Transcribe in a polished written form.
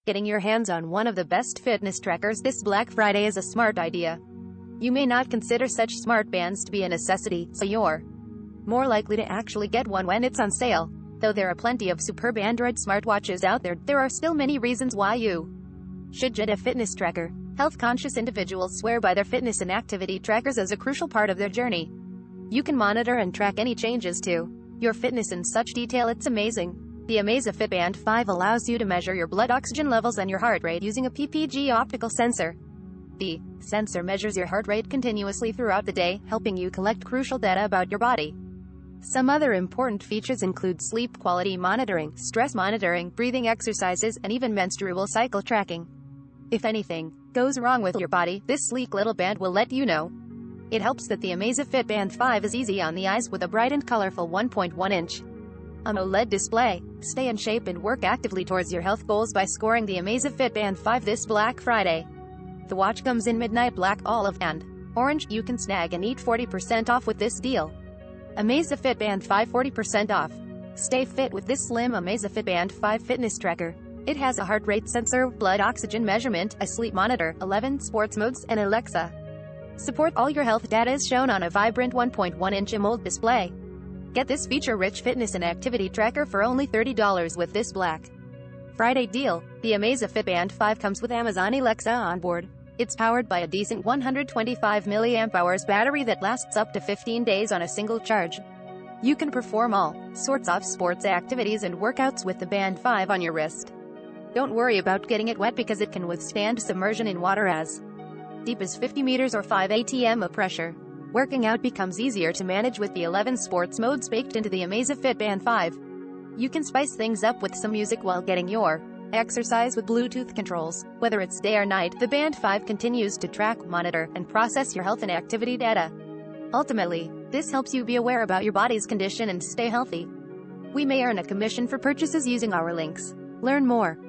Getting your hands on one of the best fitness trackers this Black Friday is a smart idea. You may not consider such smart bands to be a necessity, so you're more likely to actually get one when it's on sale. Though there are plenty of superb Android smartwatches out there, there are still many reasons why you should get a fitness tracker. Health-conscious individuals swear by their fitness and activity trackers as a crucial part of their journey. You can monitor and track any changes to your fitness in such detail it's amazing. The Amazfit Band 5 allows you to measure your blood oxygen levels and your heart rate using a PPG optical sensor. The sensor measures your heart rate continuously throughout the day, helping you collect crucial data about your body. Some other important features include sleep quality monitoring, stress monitoring, breathing exercises, and even menstrual cycle tracking. If anything goes wrong with your body, this sleek little band will let you know. It helps that the Amazfit Band 5 is easy on the eyes with a bright and colorful 1.1-inch AMOLED display. Stay in shape and work actively towards your health goals by scoring the Amazfit Band 5 this Black Friday. The watch comes in midnight black, olive, and orange. You can snag and eat 40% off with this deal. Amazfit Band 5 40% off. Stay fit with this slim Amazfit Band 5 fitness tracker. It has a heart rate sensor, blood oxygen measurement, a sleep monitor, 11 sports modes, and Alexa support. All your health data is shown on a vibrant 1.1-inch AMOLED display. Get this feature-rich fitness and activity tracker for only $30 with this Black Friday deal. The Amazfit Band 5 comes with Amazon Alexa on board. It's powered by a decent 125 mAh battery that lasts up to 15 days on a single charge. You can perform all sorts of sports activities and workouts with the Band 5 on your wrist. Don't worry about getting it wet because it can withstand submersion in water as deep as 50 meters or 5 atm of pressure. Working out becomes easier to manage with the 11 sports modes baked into the Amazfit Band 5. You can spice things up with some music while getting your exercise with Bluetooth controls. Whether it's day or night, the Band 5 continues to track, monitor, and process your health and activity data. Ultimately, this helps you be aware about your body's condition and stay healthy. We may earn a commission for purchases using our links. Learn more